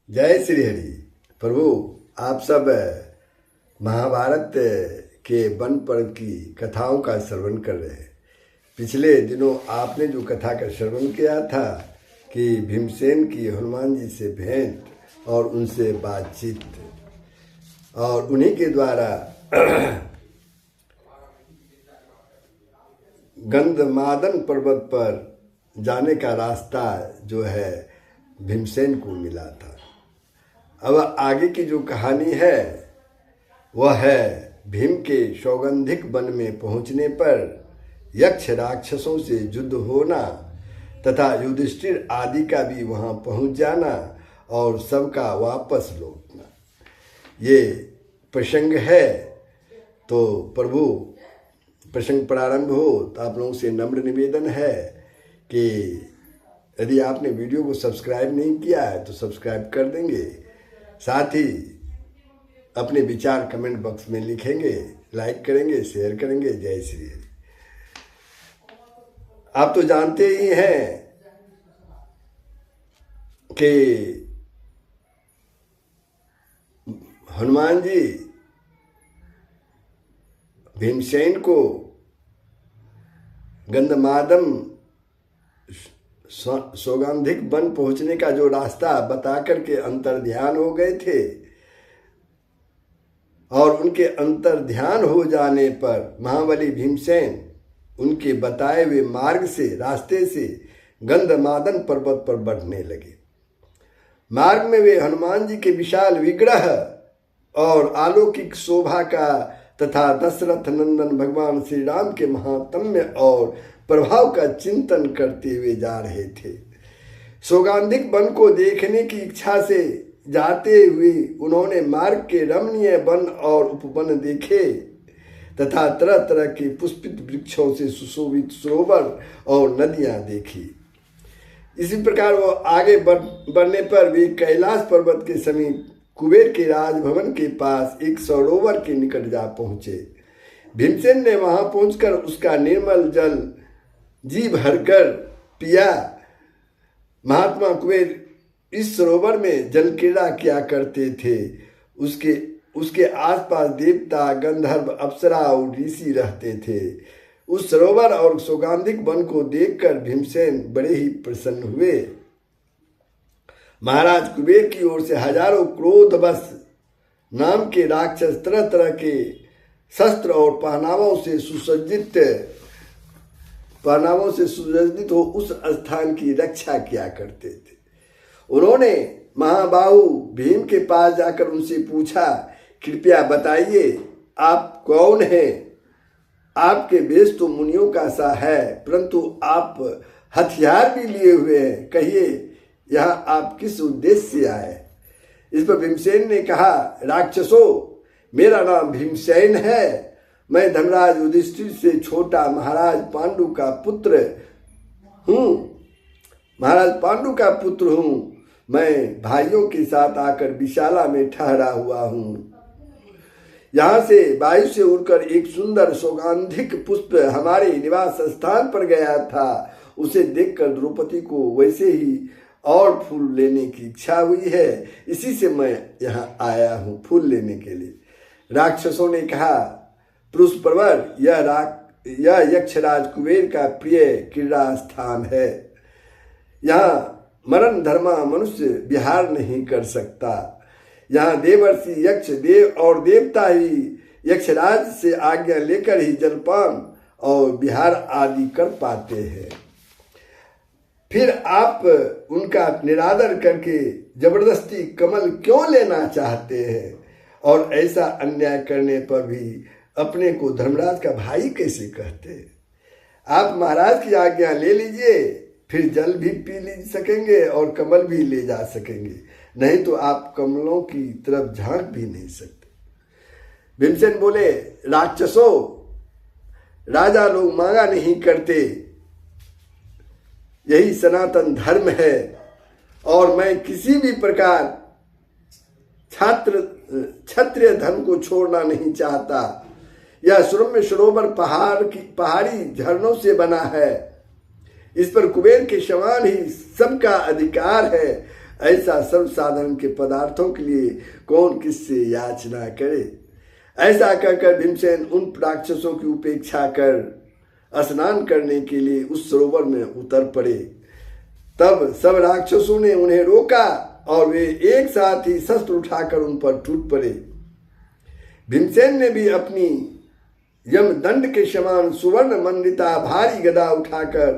जय श्री हरि। प्रभु, आप सब महाभारत के वन पर्व की कथाओं का श्रवण कर रहे हैं। पिछले दिनों आपने जो कथा का श्रवण किया था कि भीमसेन की हनुमान जी से भेंट और उनसे बातचीत, और उन्हीं के द्वारा गंधमादन पर्वत पर जाने का रास्ता जो है भीमसेन को मिला था। अब आगे की जो कहानी है वह है भीम के सौगंधिक वन में पहुंचने पर यक्ष राक्षसों से युद्ध होना तथा युधिष्ठिर आदि का भी वहां पहुंच जाना और सबका वापस लौटना, ये प्रसंग है। तो प्रभु, प्रसंग प्रारंभ हो तो आप लोगों से नम्र निवेदन है कि यदि आपने वीडियो को सब्सक्राइब नहीं किया है तो सब्सक्राइब कर देंगे, साथ ही अपने विचार कमेंट बॉक्स में लिखेंगे, लाइक करेंगे, शेयर करेंगे। जय श्री हरि। आप तो जानते ही हैं कि हनुमान जी भीमसेन को गंधमादन सौगंधिक वन पहुंचने का जो रास्ता बता करके अंतर्ध्यान हो गए थे, और उनके अंतर्ध्यान हो जाने पर महाबली भीमसेन उनके बताए हुए मार्ग से, रास्ते से गंधमादन पर्वत पर बढ़ने लगे। मार्ग में वे हनुमान जी के विशाल विग्रह और अलौकिक शोभा का तथा दशरथ नंदन भगवान श्री राम के महात्म्य और प्रभाव का चिंतन करते हुए जा रहे थे। सौगंधिक वन को देखने की इच्छा से जाते हुए उन्होंने मार्ग के रमणीय वन और उपवन देखे तथा तरह तरह के पुष्पित वृक्षों से सुशोभित सरोवर और नदियां देखी। इसी प्रकार वो आगे बढ़ने पर वे कैलाश पर्वत के समीप कुबेर के राजभवन के पास एक सरोवर के निकट जा पहुंचे। भीमसेन ने वहां पहुंचकर उसका निर्मल जल जी भरकर पिया। महात्मा कुबेर इस सरोवर में जल क्रीड़ा किया करते थे। उसके आसपास देवता, गंधर्व, अप्सरा और ऋषि रहते थे। उस सरोवर और सौगंधिक वन को देखकर भीमसेन बड़े ही प्रसन्न हुए। महाराज कुबेर की ओर से हजारों क्रोधवश नाम के राक्षस तरह तरह के शस्त्र और पहनावों से सुसज्जित हो उस स्थान की रक्षा किया करते थे। उन्होंने महाबाहु भीम के पास जाकर उनसे पूछा, कृपया बताइए आप कौन हैं? आपके वेश तो मुनियों का सा है, परंतु आप हथियार भी लिए हुए हैं। कहिए यहाँ आप किस उद्देश्य से आए? इस पर भीमसेन ने कहा, राक्षसों, मेरा नाम भीमसेन है। मैं धर्मराज युधिष्ठिर से छोटा महाराज पांडु का पुत्र हूँ। मैं भाइयों के साथ आकर विशाला में ठहरा हुआ हूँ। यहाँ से वायु से उड़कर एक सुंदर सौगंधिक पुष्प हमारे निवास स्थान पर गया था। उसे देखकर द्रौपदी को वैसे ही और फूल लेने की इच्छा हुई है। इसी से मैं यहाँ आया हूँ फूल लेने के लिए। राक्षसों ने कहा, पुरुष प्रवर, यह यक्षराज कुबेर का प्रिय क्रीड़ा स्थान है। यहाँ मरण धर्मा मनुष्य विहार नहीं कर सकता। यहाँ देवर्षि, यक्ष, देव और देवता ही यक्षराज से आज्ञा लेकर ही जलपान और विहार आदि कर पाते हैं। फिर आप उनका निरादर करके जबरदस्ती कमल क्यों लेना चाहते हैं? और ऐसा अन्याय करने पर भी अपने को धर्मराज का भाई कैसे कहते हैं? आप महाराज की आज्ञा ले लीजिए, फिर जल भी पी ले सकेंगे और कमल भी ले जा सकेंगे, नहीं तो आप कमलों की तरफ झांक भी नहीं सकते। भीमसेन बोले, राक्षसों, राजा लोग मांगा नहीं करते, यही सनातन धर्म है, और मैं किसी भी प्रकार क्षत्रिय धर्म को छोड़ना नहीं चाहता। यह सुरम्य सरोवर पहाड़ी झरनों से बना है। इस पर कुबेर के समान ही सबका अधिकार है। ऐसा सर्वसाधारण के पदार्थों के लिए कौन किससे याचना करे। ऐसा कहकर भीमसेन उन राक्षसों की उपेक्षा कर स्नान करने के लिए उस सरोवर में उतर पड़े। तब सब राक्षसों ने उन्हें रोका और वे एक साथ ही शस्त्र उठाकर उन पर टूट पड़े। भीमसेन ने भी अपनी यमदंड के समान सुवर्ण मंडिता भारी गदा उठाकर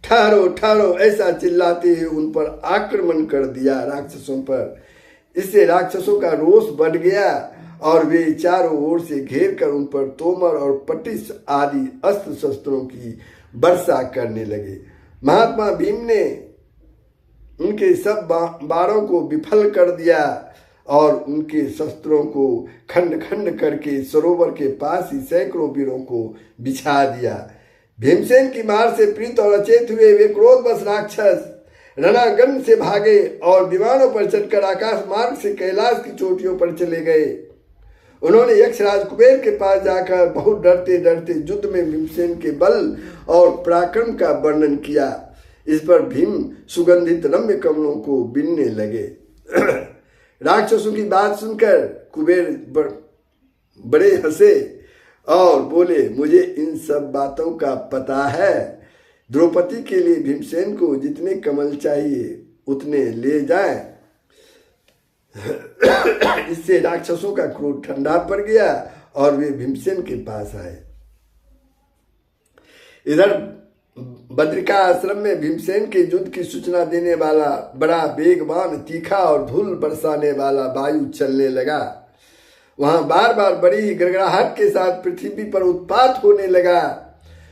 ठहरो ठहरो ऐसा चिल्लाते हुए उन पर आक्रमण कर दिया राक्षसों पर। इससे राक्षसों का रोष बढ़ गया और वे चारों ओर से घेर कर उन पर तोमर और पटिश आदि अस्त्र शस्त्रों की वर्षा करने लगे। महात्मा भीम ने उनके सब बाणों को विफल कर दिया और उनके शस्त्रों को खंड खंड करके सरोवर के पास ही सैकड़ों वीरों को बिछा दिया। भीमसेन की मार से प्रीत और अचेत हुए वे क्रोधवश राक्षस रणांगण से भागे और विमानों पर चढ़कर आकाश मार्ग से कैलाश की चोटियों पर चले गए। उन्होंने यक्षराज कुबेर के पास जाकर बहुत डरते डरते युद्ध में भीमसेन के बल और पराक्रम का वर्णन किया। इस पर भीम सुगंधित रम्य कमलों को बीनने लगे। राक्षसों की बात सुनकर कुबेर बड़े हंसे और बोले, मुझे इन सब बातों का पता है। द्रौपदी के लिए भीमसेन को जितने कमल चाहिए उतने ले जाएं। इससे राक्षसों का क्रोध ठंडा पड़ गया और वे भीमसेन के पास आए। इधर बद्रिका आश्रम में भीमसेन के युद्ध की सूचना देने वाला बड़ा वेगवान, तीखा और धूल बरसाने वाला वायु चलने लगा। वहां बार बार बड़ी ही गड़गड़ाहट के साथ पृथ्वी पर उत्पात होने लगा,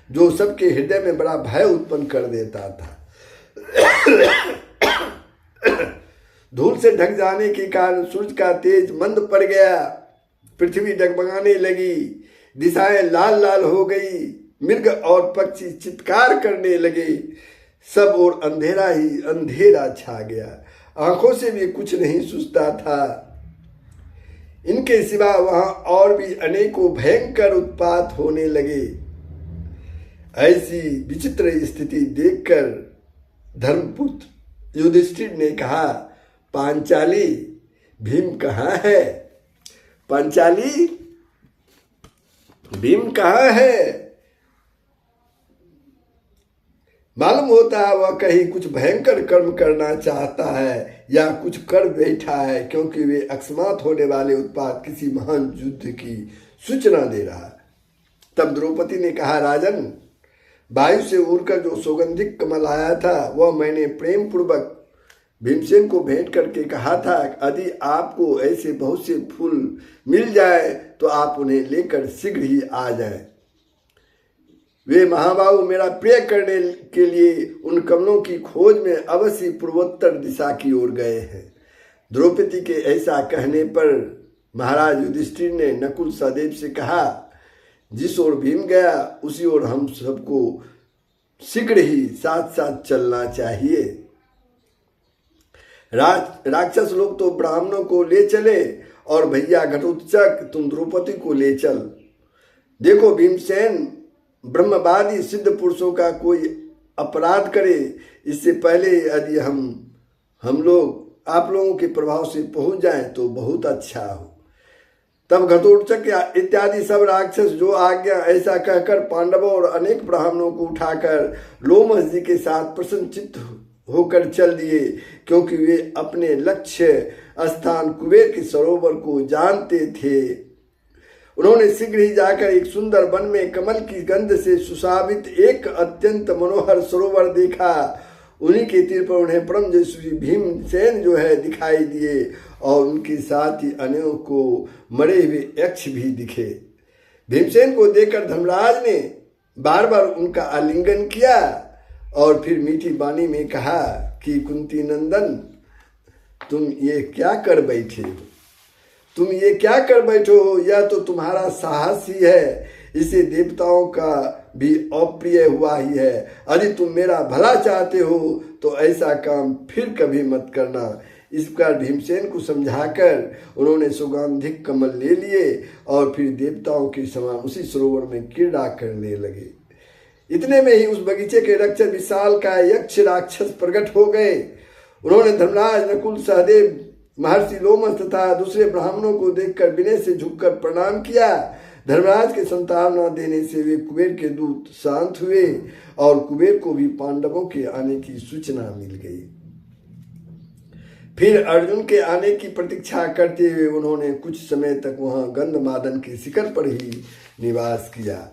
जो सबके हृदय में बड़ा भय उत्पन्न कर देता था। धूल से ढक जाने के कारण सूर्य का तेज मंद पड़ गया, पृथ्वी डगमगाने लगी, दिशाएं लाल लाल हो गई, मृग और पक्षी चित्कार करने लगे, सब ओर अंधेरा ही अंधेरा छा गया। आंखों से भी कुछ नहीं सूझता था। इनके सिवा वहां और भी अनेकों भयंकर उत्पात होने लगे। ऐसी विचित्र स्थिति देखकर धर्मपुत्र युधिष्ठिर ने कहा, पांचाली भीम कहाँ है? पांचाली भीम कहाँ है? मालूम होता है वह कहीं कुछ भयंकर कर्म करना चाहता है या कुछ कर बैठा है, क्योंकि वे अकस्मात होने वाले उत्पात किसी महान युद्ध की सूचना दे रहा है। तब द्रौपदी ने कहा, राजन, वायु से उड़कर जो सुगंधित कमल आया था वह मैंने प्रेम पूर्वक भीमसेन को भेंट करके कहा था, यदि आपको ऐसे बहुत से फूल मिल जाए तो आप उन्हें लेकर शीघ्र ही आ जाएं। वे महाबाहु मेरा प्रिय करने के लिए उन कमलों की खोज में अवश्य पूर्वोत्तर दिशा की ओर गए हैं। द्रौपदी के ऐसा कहने पर महाराज युधिष्ठिर ने नकुल सहदेव से कहा, जिस ओर भीम गया उसी ओर हम सबको शीघ्र ही साथ साथ चलना चाहिए। राक्षस लोग तो ब्राह्मणों को ले चले और भैया घटोत्कच तुम द्रौपदी को ले चल। देखो, भीमसेन ब्रह्मवादी सिद्ध पुरुषों का कोई अपराध करे, इससे पहले यदि हम लोग आप लोगों के प्रभाव से पहुंच जाएं तो बहुत अच्छा हो। तब घटोत्कच इत्यादि सब राक्षस जो आज्ञा ऐसा कहकर पांडवों और अनेक ब्राह्मणों को उठाकर लोमस जी के साथ प्रसन्नचित्त होकर चल दिए, क्योंकि वे अपने लक्ष्य स्थान कुबेर के सरोवर को जानते थे। उन्होंने शीघ्र ही जाकर एक सुंदर वन में कमल की गंध से सुशोभित एक अत्यंत मनोहर सरोवर देखा। उन्हीं के तीर पर उन्हें परम यशस्वी भीमसेन जो है दिखाई दिए और उनके साथ ही अनेकों मरे हुए यक्ष भी दिखे। भीमसेन को देखकर धर्मराज ने बार बार उनका आलिंगन किया और फिर मीठी वाणी में कहा कि कुंती नंदन, तुम ये क्या कर बैठे हो? तुम ये क्या कर बैठे हो? यह तो तुम्हारा साहस ही है, इसे देवताओं का भी अप्रिय हुआ ही है। यदि तुम मेरा भला चाहते हो तो ऐसा काम फिर कभी मत करना। इस प्रकार भीमसेन को समझाकर उन्होंने सुगंधित कमल ले लिए और फिर देवताओं के समान उसी सरोवर में क्रीड़ा करने लगे। इतने में ही उस बगीचे के रक्षक विशाल का यक्ष राक्षस प्रकट हो गए। उन्होंने धर्मराज, नकुल, सहदेव, महर्षि लोमस तथा दूसरे ब्राह्मणों को देखकर विनय से झुककर प्रणाम किया। धर्मराज के संतान न देने से वे कुबेर के दूत शांत हुए और कुबेर को भी पांडवों के आने की सूचना मिल गई। फिर अर्जुन के आने की प्रतीक्षा करते हुए उन्होंने कुछ समय तक वहां गंधमादन के शिखर पर ही निवास किया।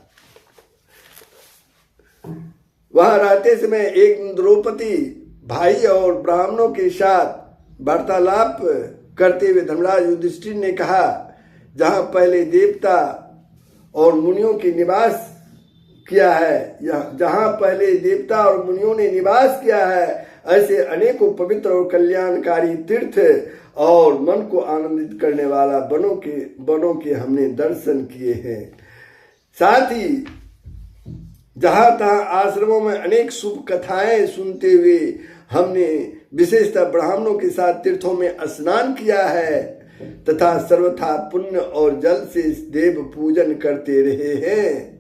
वहां रहते समय एक द्रौपदी भाई और ब्राह्मणों के साथ वार्तालाप करते हुए धर्मराज युधिष्ठिर ने कहा, जहां पहले देवता और मुनियों के निवास किया है, जहां पहले देवता और मुनियों ने निवास किया है, ऐसे अनेकों पवित्र और कल्याणकारी तीर्थ और मन को आनंदित करने वाला वनों के हमने दर्शन किए हैं। साथ ही जहां तहां आश्रमों में अनेक शुभ कथाएं सुनते हुए हमने विशेषतः ब्राह्मणों के साथ तीर्थों में स्नान किया है तथा सर्वथा पुण्य और जल से देव पूजन करते रहे हैं।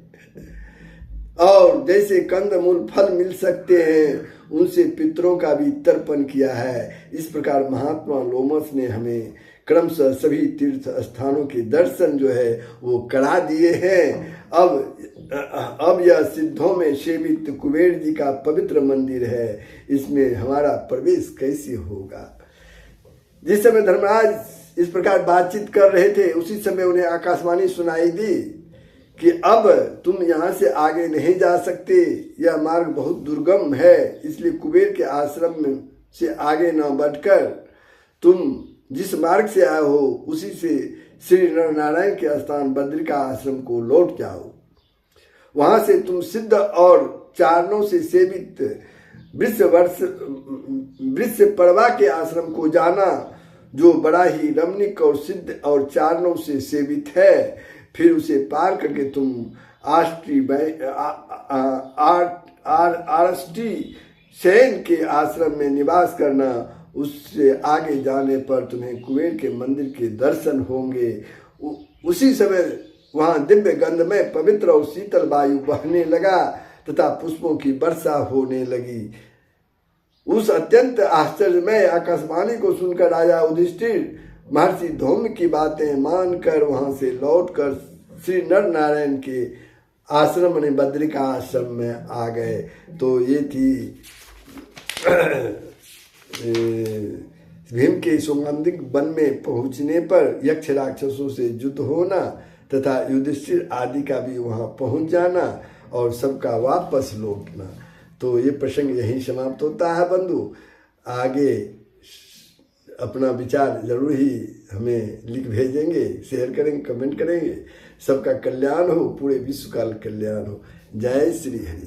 और जैसे कंदमूल फल मिल सकते हैं उनसे पितरों का भी तर्पण किया है। इस प्रकार महात्मा लोमस ने हमें क्रमशः सभी तीर्थ स्थानों के दर्शन जो है वो करा दिए हैं। अब यह सिद्धों में सेवित कुबेर जी का पवित्र मंदिर है, इसमें हमारा प्रवेश कैसे होगा। जिस समय धर्मराज इस प्रकार बातचीत कर रहे थे उसी समय उन्हें आकाशवाणी सुनाई दी कि अब तुम यहाँ से आगे नहीं जा सकते, यह मार्ग बहुत दुर्गम है, इसलिए कुबेर के आश्रम से आगे न बढ़कर तुम जिस मार्ग से आए हो उसी से श्री नरनारायण के स्थान बद्रिका आश्रम को लौट जाओ। वहां से तुम सिद्ध और चारणों से सेवित वृक्ष परवा के आश्रम को जाना, जो बड़ा ही रमणीक और सिद्ध और चारणों से सेवित है। फिर उसे पार करके तुम आरष्टी सेन के आश्रम में निवास करना। उससे आगे जाने पर तुम्हें कुबेर के मंदिर के दर्शन होंगे। उसी समय वहां दिव्य गंध में पवित्र और शीतल वायु बहने लगा तथा पुष्पों की वर्षा होने लगी। उस अत्यंत आश्चर्यमय आकाशवाणी को सुनकर राजा युधिष्ठिर महर्षि धौम्य की बातें मानकर वहां से लौटकर श्री नर नारायण के आश्रम ने बद्रिका आश्रम में आ गए। तो ये थी भीम के सौगंधिक वन में पहुंचने पर यक्ष राक्षसों से युद्ध होना तथा युधिष्ठिर आदि का भी वहां पहुंच जाना और सबका वापस लौटना। तो ये प्रसंग यहीं समाप्त होता है बंधु। आगे अपना विचार जरूर ही हमें लिख भेजेंगे, शेयर करेंगे, कमेंट करेंगे। सबका कल्याण हो, पूरे विश्व का कल्याण हो। जय श्री हरि।